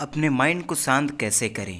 अपने माइंड को शांत कैसे करें?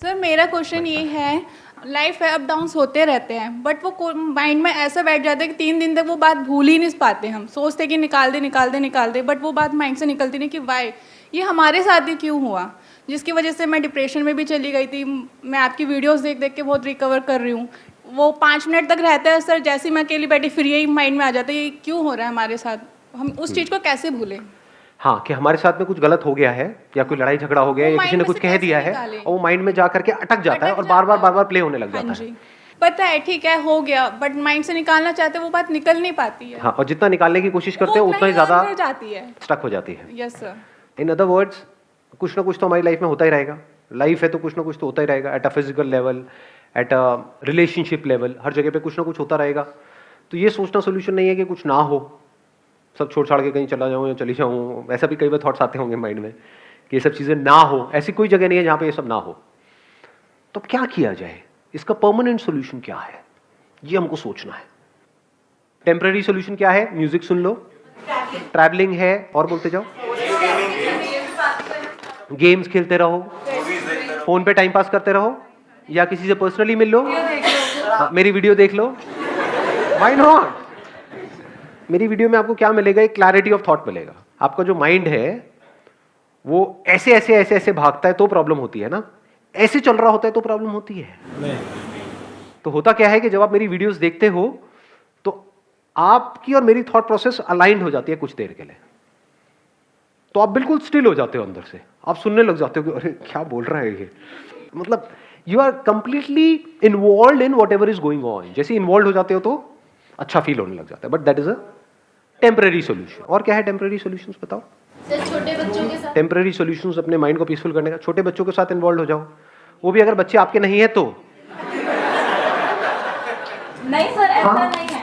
सर मेरा क्वेश्चन ये है, लाइफ है, अप डाउन्स होते रहते हैं, बट वो माइंड में ऐसा बैठ जाता है कि 3 दिन तक वो बात भूल ही नहीं पाते। हम सोचते कि निकाल दे निकाल दे निकाल दे, बट वो बात माइंड से निकलती नहीं कि वाई ये हमारे साथ ही क्यों हुआ, जिसकी वजह से मैं डिप्रेशन में भी चली गई थी। मैं आपकी वीडियोस देख देख के बहुत रिकवर कर रही हूँ। वो 5 मिनट तक रहता है सर, जैसे ही मैं अकेली बैठी फिर यही माइंड में आ जाता है ये क्यों हो रहा है हमारे साथ, हम उस चीज़ को कैसे भूलें। हाँ, कि हमारे साथ में कुछ गलत हो गया है या कोई लड़ाई झगड़ा हो गया या किसी ने कुछ कह दिया है और वो माइंड में जा करके अटक जाता है और बार बार प्ले होने लग जाता है। पता है ठीक है हो गया, बट माइंड से निकालना चाहते वो बात निकल नहीं पाती है। हाँ, और जितना निकालने की कोशिश करते हैं उतना ही ज्यादा जाती है, स्टक हो जाती है। Yes sir. In other words, कुछ ना कुछ तो हमारी लाइफ में होता ही रहेगा। लाइफ है तो कुछ ना कुछ तो होता ही रहेगा, at a physical level, at a relationship level, हर जगह पे कुछ ना कुछ होता रहेगा। तो ये सोचना सोल्यूशन नहीं है कि कुछ ना हो, सब छोड़ छाड़ के कहीं चला जाऊँ या चली जाऊँ। ऐसा भी कई बार थॉट्स आते होंगे माइंड में कि ये सब चीज़ें ना हो। ऐसी कोई जगह नहीं है जहाँ पे ये सब ना हो। तो क्या किया जाए, इसका परमानेंट सोल्यूशन क्या है, ये हमको सोचना है। टेम्पररी सोल्यूशन क्या है? म्यूजिक सुन लो, ट्रैवलिंग है, और बोलते जाओ, गेम्स खेलते रहो, फोन पे टाइम पास करते रहो, या किसी से पर्सनली मिल लो, मेरी वीडियो देख लो। Why not? मेरी वीडियो में आपको क्या मिलेगा? एक क्लैरिटी ऑफ थॉट मिलेगा। आपका जो माइंड है वो ऐसे ऐसे ऐसे ऐसे भागता है तो प्रॉब्लम होती है ना, ऐसे चल रहा होता है तो प्रॉब्लम होती है नहीं। तो होता क्या है कि जब आप मेरी वीडियोस देखते हो तो आपकी और मेरी थॉट प्रोसेस अलाइंड हो जाती है कुछ देर के लिए। तो आप बिल्कुल स्टिल हो जाते हो अंदर से, आप सुनने लग जाते हो कि अरे क्या बोल रहा है ये, मतलब you are completely involve in whatever is going on. जैसे इन्वॉल्व हो जाते हो तो अच्छा फील होने लग जाता है, but that is a temporary solution. और क्या है टेम्पररी सोल्यूशंस बताओ? छोटे बच्चों के साथ टेम्पररी सॉल्यूशंस अपने माइंड को पीसफुल करने का, छोटे बच्चों के साथ इन्वॉल्व हो जाओ, वो भी अगर बच्चे आपके नहीं है तो। नहीं सर, ऐसा हाँ? नहीं है।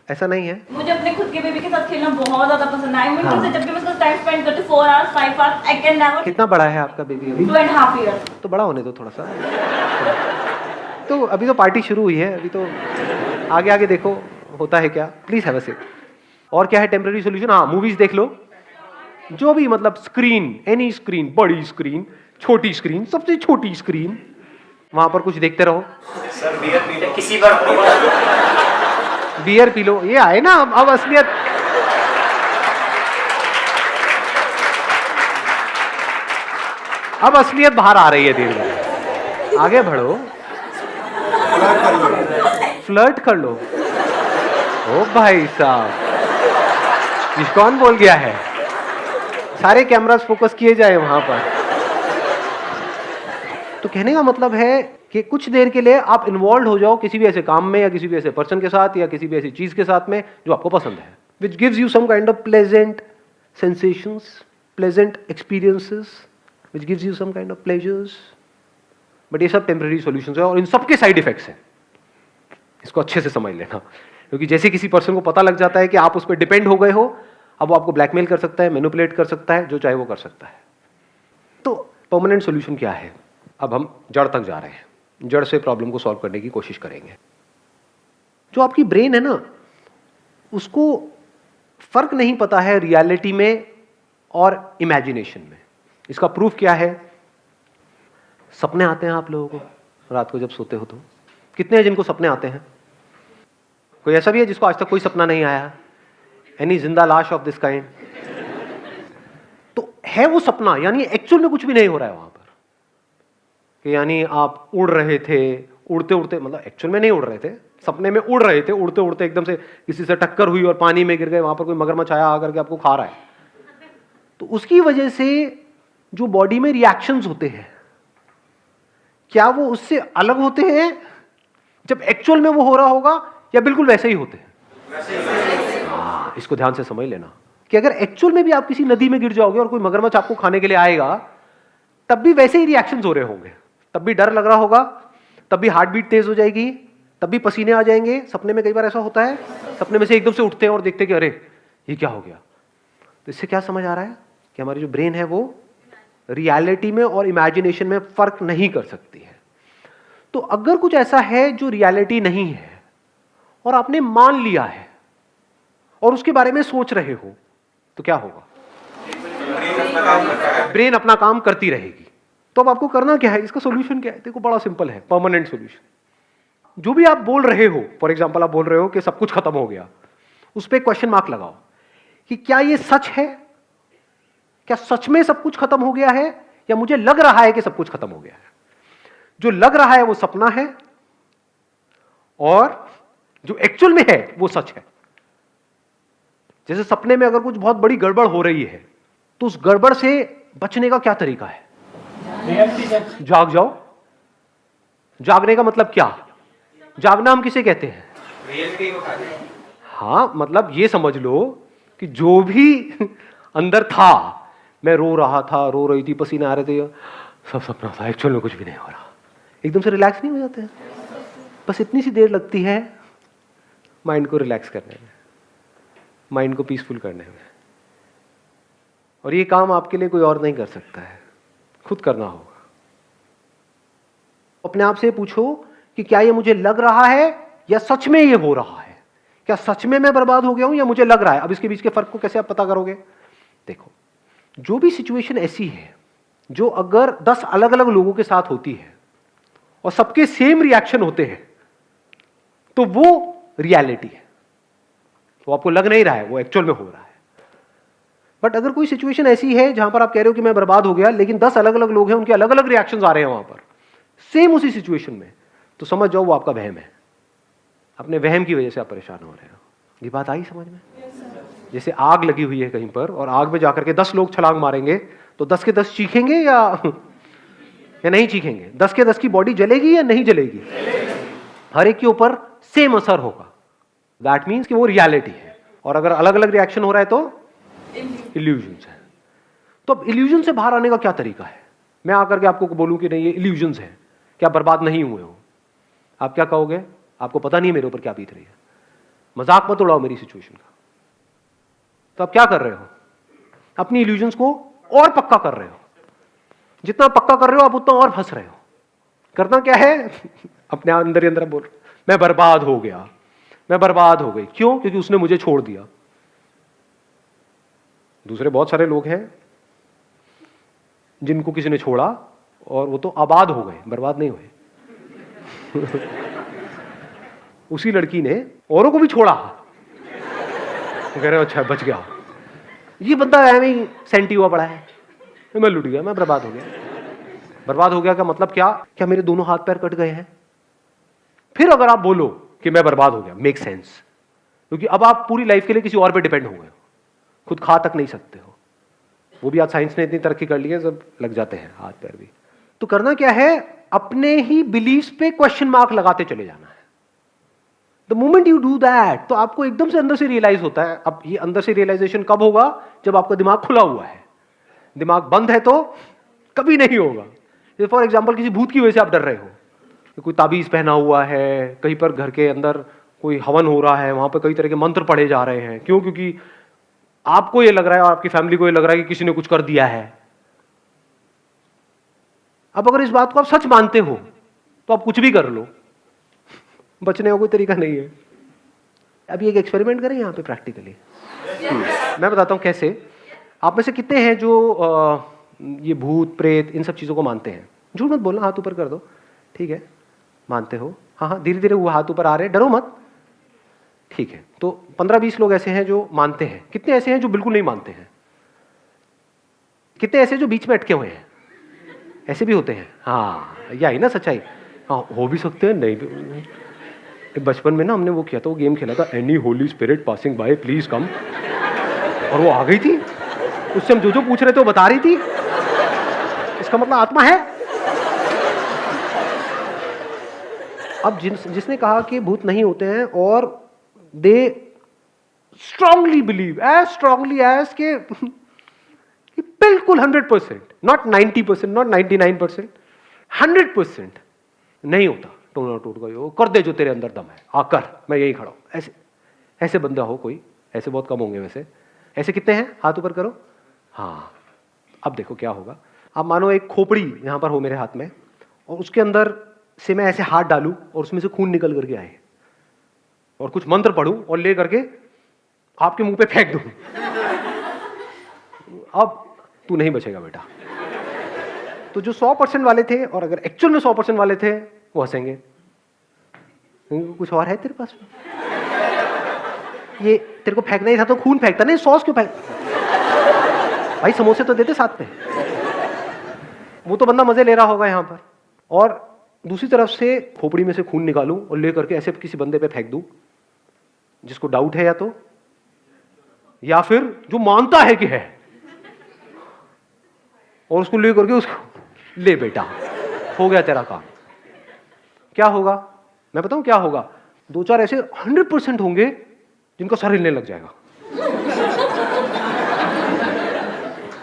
ऐसा नहीं है। मुझे अपने खुद के बेबी के साथ खेलना बहुत ज्यादा पसंद है। हाँ। जब भी मैं उसका टाइम स्पेंड करती हूँ 4 hours 5 hours, I can never. कितना बड़ा है आपका बेबी अभी? 2.5 ईयर्स। तो बड़ा होने दो थोड़ा सा। तो अभी तो पार्टी शुरू हुई है, अभी तो आगे आगे देखो होता है क्या। Please have a seat. और क्या है टेम्पररी सॉल्यूशन? हाँ, मूवीज देख लो, जो भी, मतलब स्क्रीन, एनी स्क्रीन, बड़ी स्क्रीन, छोटी स्क्रीन, सबसे छोटी स्क्रीन, वहां पर कुछ देखते रहो। सर बियर पी लो किसी बार, बियर पी लो, ये आए ना अब असलियत। अब असलियत बाहर आ रही है धीरे धीरे। आगे बढ़ो, फ्लर्ट कर लो। ओ भाई साहब, ये कौन बोल गया है? सारे कैमरास फोकस किए जाए वहां पर। तो कहने का मतलब है कि कुछ देर के लिए आप इन्वॉल्व हो जाओ किसी भी ऐसे काम में या किसी भी ऐसे पर्सन के साथ या किसी भी ऐसी चीज के साथ में जो आपको पसंद है, which gives you some kind of pleasant sensations, pleasant experiences, which gives you some kind of pleasures. But ये सब टेम्पररी सॉल्यूशंस है और इन सबके साइड इफेक्ट्स हैं। इसको अच्छे से समझ लेना, क्योंकि जैसे किसी पर्सन को पता लग जाता है कि आप उस पर डिपेंड हो गए हो, अब वो आपको ब्लैकमेल कर सकता है, मैनिपुलेट कर सकता है, जो चाहे वो कर सकता है। तो परमानेंट सॉल्यूशन क्या है? अब हम जड़ तक जा रहे हैं, जड़ से प्रॉब्लम को सॉल्व करने की कोशिश करेंगे। जो आपकी ब्रेन है ना, उसको फर्क नहीं पता है रियलिटी में और इमेजिनेशन में। इसका प्रूफ क्या है? सपने आते हैं आप लोगों को रात को जब सोते हो तो? कितने हैं जिनको सपने आते हैं? कोई ऐसा भी है जिसको आज तक कोई सपना नहीं आया? एनी जिंदा लाश ऑफ दिस काइंड? तो है वो सपना, यानी एक्चुअल में कुछ भी नहीं हो रहा है वहां पर, कि यानी आप उड़ रहे थे, उड़ते उड़ते, मतलब एक्चुअल में नहीं उड़ रहे थे, सपने में उड़ रहे थे, उड़ते उड़ते एकदम से किसी से टक्कर हुई और पानी में गिर गए, वहां पर कोई मगरमच्छ आया आकर के आपको खा रहा है। तो उसकी वजह से जो बॉडी में रिएक्शंस होते हैं, क्या वो उससे अलग होते हैं जब एक्चुअल में वो हो रहा होगा, या बिल्कुल वैसे ही होते हैं? इसको ध्यान से समझ लेना कि अगर एक्चुअल में भी आप किसी नदी में गिर जाओगे और कोई मगरमच्छ आपको खाने के लिए आएगा, तब भी वैसे ही रिएक्शंस हो रहे होंगे, तब भी डर लग रहा होगा, तब भी हार्ट बीट तेज हो जाएगी, तब भी पसीने आ जाएंगे। सपने में कई बार ऐसा होता है, सपने में से एकदम से उठते हैं और देखते हैं कि अरे ये क्या हो गया। तो इससे क्या समझ आ रहा है कि हमारी जो ब्रेन है वो रियलिटी में और इमेजिनेशन में फर्क नहीं कर सकती है। तो अगर कुछ ऐसा है जो रियलिटी नहीं है और आपने मान लिया है और उसके बारे में सोच रहे हो, तो क्या होगा? अपना काम करता है। ब्रेन अपना काम करती रहेगी। तो अब आपको करना क्या है, इसका सोल्यूशन क्या है? देखो बड़ा सिंपल है, परमानेंट सोल्यूशन। जो भी आप बोल रहे हो, फॉर एग्जाम्पल आप बोल रहे हो कि सब कुछ खत्म हो गया, उस पर क्वेश्चन मार्क लगाओ कि क्या ये सच है? क्या सच में सब कुछ खत्म हो गया है, या मुझे लग रहा है कि सब कुछ खत्म हो गया है? जो लग रहा है वो सपना है, और जो एक्चुअल में है वो सच है। जैसे सपने में अगर कुछ बहुत बड़ी गड़बड़ हो रही है, तो उस गड़बड़ से बचने का क्या तरीका है? जाग जाओ। जागने का मतलब क्या? जागना हम किसे कहते हैं? रियलिटी को खाते हैं। हाँ, मतलब ये समझ लो कि जो भी अंदर था, मैं रो रहा था, रो रही थी, पसीने आ रहे थे, सब सपना था, एक्चुअल में कुछ भी नहीं हो रहा। एकदम से रिलैक्स नहीं हो जाते हैं? बस इतनी सी देर लगती है माइंड को रिलैक्स करने में, माइंड को पीसफुल करने में। और ये काम आपके लिए कोई और नहीं कर सकता है, खुद करना होगा। अपने आप से पूछो कि क्या ये मुझे लग रहा है या सच में ये हो रहा है? क्या सच में मैं बर्बाद हो गया हूं या मुझे लग रहा है? अब इसके बीच के फर्क को कैसे आप पता करोगे? देखो, जो भी सिचुएशन ऐसी है जो अगर 10 अलग अलग लोगों के साथ होती है और सबके सेम रिएक्शन होते हैं, तो वो रियलिटी है। वो आपको लग नहीं रहा है, वो एक्चुअल में हो रहा है। बट अगर कोई सिचुएशन ऐसी है जहां पर आप कह रहे हो कि मैं बर्बाद हो गया, लेकिन 10 अलग अलग लोग हैं, उनके अलग अलग रिएक्शंस आ रहे हैं वहां पर सेम उसी सिचुएशन में, तो समझ जाओ वो आपका वहम है। अपने वहम की वजह से आप परेशान हो रहे हो। ये बात आई समझ में? जैसे आग लगी हुई है कहीं पर, और आग में जाकर के 10 लोग छलांग मारेंगे, तो 10 के 10 चीखेंगे या नहीं चीखेंगे? 10 के 10 की बॉडी जलेगी या नहीं जलेगी? हर एक के ऊपर सेम असर होगा। दैट मीन्स कि वो रियलिटी है। और अगर अलग अलग रिएक्शन हो रहा है तो इल्यूजन्स है। तो अब इल्यूजन से बाहर आने का क्या तरीका है? मैं आकर के आपको बोलूं कि नहीं ये इल्यूजन्स है, क्या बर्बाद नहीं हुए हो, आप क्या कहोगे? आपको पता नहीं है मेरे ऊपर क्या बीत रही है, मजाक मत उड़ाओ मेरी सिचुएशन का। तो आप क्या कर रहे हो? अपनी इल्यूजन्स को और पक्का कर रहे हो। जितना पक्का कर रहे हो आप उतना और फंस रहे हो। करना क्या है? अपने अंदर ही अंदर बोल, मैं बर्बाद हो गया, मैं बर्बाद हो गई। क्यों? क्योंकि उसने मुझे छोड़ दिया। दूसरे बहुत सारे लोग हैं जिनको किसी ने छोड़ा और वो तो आबाद हो गए, बर्बाद नहीं हुए। उसी लड़की ने औरों को भी छोड़ा, तो कह रहे हो अच्छा बच गया। ये बंदा ऐਵੇਂ ही सेंटी हुआ पड़ा है, मैं लुट गया, मैं बर्बाद हो गया। बर्बाद हो गया का मतलब क्या? क्या मेरे दोनों हाथ पैर कट गए हैं? फिर अगर आप बोलो कि मैं बर्बाद हो गया, मेक सेंस, क्योंकि अब आप पूरी लाइफ के लिए किसी और पे डिपेंड हो गए हो, खुद खा तक नहीं सकते हो। वो भी आज साइंस ने इतनी तरक्की कर ली है, सब लग जाते हैं हाथ पैर भी। तो करना क्या है? अपने ही बिलीफ्स पे क्वेश्चन मार्क लगाते चले जाना है। The moment you do that, तो आपको एकदम से अंदर से रियलाइज होता है। अब ये अंदर से रियलाइजेशन कब होगा? जब आपका दिमाग खुला हुआ है। दिमाग बंद है तो कभी नहीं होगा। जैसे फॉर एग्जाम्पल किसी भूत की वजह से आप डर रहे हो, कोई ताबीज पहना हुआ है, कहीं पर घर के अंदर कोई हवन हो रहा है, वहां पर कई तरह के मंत्र पढ़े जा रहे हैं। क्यों? क्योंकि आपको ये लग रहा है और आपकी फैमिली को ये लग रहा है कि किसी ने कुछ कर दिया है। अब अगर इस बात को आप सच मानते हो तो आप कुछ भी कर लो, बचने का कोई तरीका नहीं है। अभी एक एक्सपेरिमेंट करें यहाँ पे प्रैक्टिकली। मैं बताता हूँ कैसे। आप में से कितने हैं जो ये भूत प्रेत इन सब चीज़ों को मानते हैं? झूठ मत बोलना, हाथ ऊपर कर दो। ठीक है, मानते हो? हाँ हाँ, धीरे धीरे वो हाथ ऊपर आ रहे हैं, डरो मत। ठीक है, तो 15-20 लोग ऐसे हैं जो मानते हैं। कितने ऐसे हैं जो बिल्कुल नहीं मानते हैं? कितने ऐसे जो बीच में अटके हुए हैं? ऐसे भी होते हैं। हाँ, यही ना सच्चाई। हाँ, हो भी सकते हैं, नहीं भी। बचपन में ना हमने वो किया था, वो गेम खेला था, any Holi spirit passing by please come, और वो आ गई थी। उससे हम जो पूछ रहे थे वो बता रही थी। इसका मतलब आत्मा है। अब जिसने कहा कि भूत नहीं होते हैं, और they strongly believe, as strongly as के बिल्कुल 100%, नॉट 90%, नॉट 99%, 100% नहीं होता। टोना टूट गई हो, कर दे जो तेरे अंदर दम है, आकर मैं यही खड़ा हूं। ऐसे ऐसे बंदा हो कोई? ऐसे बहुत कम होंगे वैसे। ऐसे कितने हैं? हाथ ऊपर करो। हाँ, अब देखो क्या होगा। अब मानो एक खोपड़ी यहां पर हो मेरे हाथ में, और उसके अंदर से मैं ऐसे हाथ डालूं और उसमें से खून निकल करके आए, और कुछ मंत्र पढ़ूं और ले करके आपके मुंह पे फेंक दूं। अब तू नहीं बचेगा बेटा। तो जो 100% वाले थे और अगर एक्चुअल में 100% वाले थे वो हंसेंगे, कुछ और है तेरे पास में? ये तेरे को फेंकना ही था तो खून फेंकता, नहीं सॉस क्यों फेंक, भाई समोसे तो देते साथ में। वो तो बंदा मजे ले रहा होगा यहाँ पर, और दूसरी तरफ से खोपड़ी में से खून निकालूं और ले करके ऐसे किसी बंदे पे फेंक दूं जिसको डाउट है या फिर जो मानता है कि है, और उसको ले करके उसको ले बेटा, हो गया तेरा काम। क्या होगा मैं बताऊं क्या होगा? 2-4 ऐसे 100% होंगे जिनका सर हिलने लग जाएगा,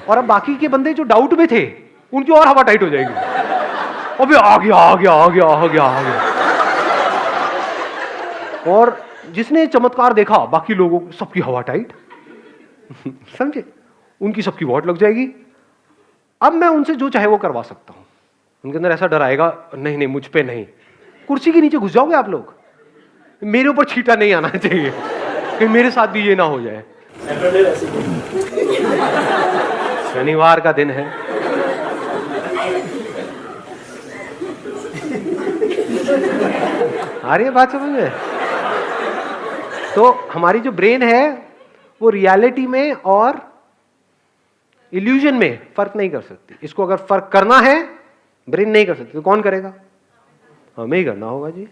और अब बाकी के बंदे जो डाउट में थे उनकी और हवा टाइट हो जाएगी। अबे आ गया आ गया आ गया आ गया आ गया। और जिसने चमत्कार देखा बाकी लोगों सबकी हवा टाइट, समझे, उनकी सबकी वॉट लग जाएगी। अब मैं उनसे जो चाहे वो करवा सकता हूं, उनके अंदर ऐसा डर आएगा, नहीं नहीं मुझ पे नहीं। कुर्सी के नीचे घुस जाओगे आप लोग, मेरे ऊपर छींटा नहीं आना चाहिए कि मेरे साथ भी ये ना हो जाए। शनिवार का दिन है, आ रही है बात समझ में? तो हमारी जो ब्रेन है वो रियलिटी में और इल्यूजन में फर्क नहीं कर सकती। इसको अगर फर्क करना है ब्रेन नहीं कर सकती तो कौन करेगा? हमें ही करना होगा जी।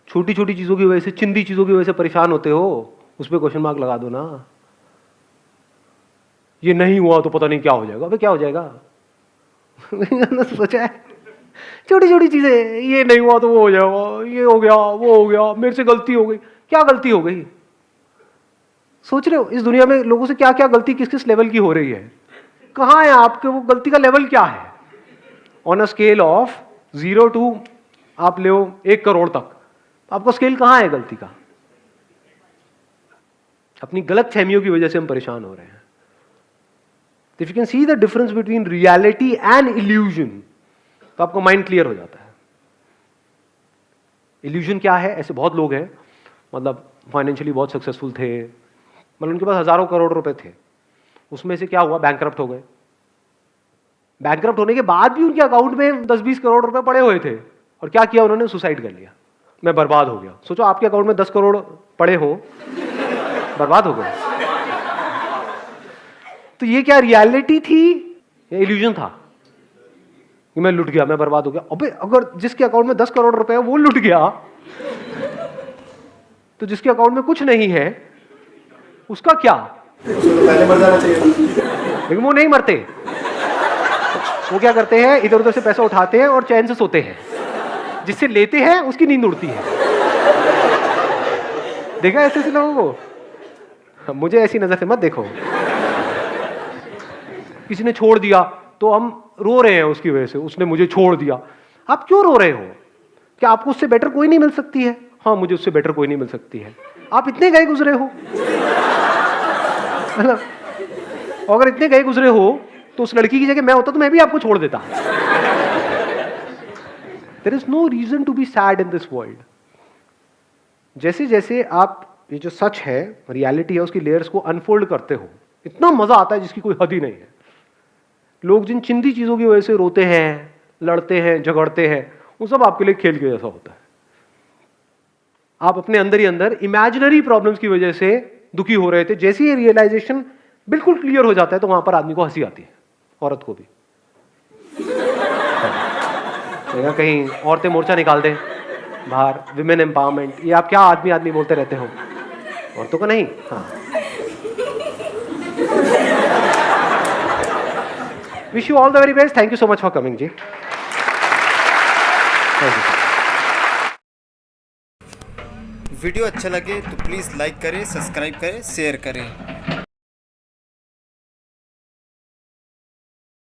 छोटी छोटी चीजों की वजह से, चिंदी चीजों की वजह से परेशान होते हो, उस पर क्वेश्चन मार्क लगा दो ना। ये नहीं हुआ तो पता नहीं क्या हो जाएगा। अबे क्या हो जाएगा? सोचा है छोटी छोटी चीजें, ये नहीं हुआ तो वो हो जाएगा, ये हो गया वो हो गया, मेरे से गलती हो गई। क्या गलती हो गई? सोच रहे हो इस दुनिया में लोगों से क्या क्या गलती किस किस लेवल की हो रही है? कहाँ है आपके वो गलती का लेवल क्या है? On a scale of 0 to आप ले 1 करोड़ तक, आपका स्केल कहाँ है गलती का? अपनी गलत फहमियों की वजह से हम परेशान हो रहे हैं। If you can see the difference between reality and illusion, तो आपका माइंड क्लियर हो जाता है। इल्यूजन क्या है? ऐसे बहुत लोग हैं, मतलब फाइनेंशियली बहुत सक्सेसफुल थे, मतलब उनके पास हजारों करोड़ रुपए थे, उसमें से क्या हुआ? बैंकरप्ट हो गए। बैंकरप्ट होने के बाद भी उनके अकाउंट में 10-20 करोड़ रुपए पड़े हुए थे, और क्या किया उन्होंने? सुसाइड कर लिया। मैं बर्बाद हो गया। सोचो आपके अकाउंट में 10 करोड़ पड़े हो, बर्बाद हो गए। तो ये क्या रियलिटी थी या इल्यूजन था कि मैं लुट गया, मैं बर्बाद हो गया? अबे अगर जिसके अकाउंट में 10 करोड़ रुपए है वो लुट गया, तो जिसके अकाउंट में कुछ नहीं है उसका क्या? पहले मर जाना चाहिए। लेकिन वो नहीं मरते। वो क्या करते हैं? इधर उधर से पैसा उठाते हैं और चैन से सोते हैं। जिससे लेते हैं उसकी नींद उड़ती है। देखा ऐसे ऐसे लोगों को? मुझे ऐसी नजर से मत देखो। किसी ने छोड़ दिया तो हम रो रहे हैं उसकी वजह से, उसने मुझे छोड़ दिया। आप क्यों रो रहे हो? क्या आपको उससे बेटर कोई नहीं मिल सकती है? हाँ, मुझे उससे बेटर कोई नहीं मिल सकती है। आप इतने गए गुजरे हो, मतलब अगर इतने गए गुजरे हो तो उस लड़की की जगह मैं होता तो मैं भी आपको छोड़ देता। There is no reason to be sad in this world. जैसे जैसे आप ये जो सच है, रियलिटी है, उसकी लेयर्स को अनफोल्ड करते हो, इतना मजा आता है जिसकी कोई हद ही नहीं है। लोग जिन चिंदी चीजों की वजह से रोते हैं, लड़ते हैं, झगड़ते हैं, वो सब आपके लिए खेल के जैसा होता है। आप अपने अंदर ही अंदर इमेजिनरी प्रॉब्लम्स की वजह से दुखी हो रहे थे। जैसे ही रियलाइजेशन बिल्कुल क्लियर हो जाता है तो वहां पर आदमी को हंसी आती है, औरत को भी। कहीं औरतें मोर्चा निकाल दें बाहर, विमेन एम्पावरमेंट, ये आप क्या आदमी आदमी बोलते रहते हो, औरतों को नहीं। हाँ, wish you all the very best. Thank you so much for coming ji. Thank you. Video अच्छा लगे तो प्लीज़ लाइक करें, सब्सक्राइब करें, शेयर करें।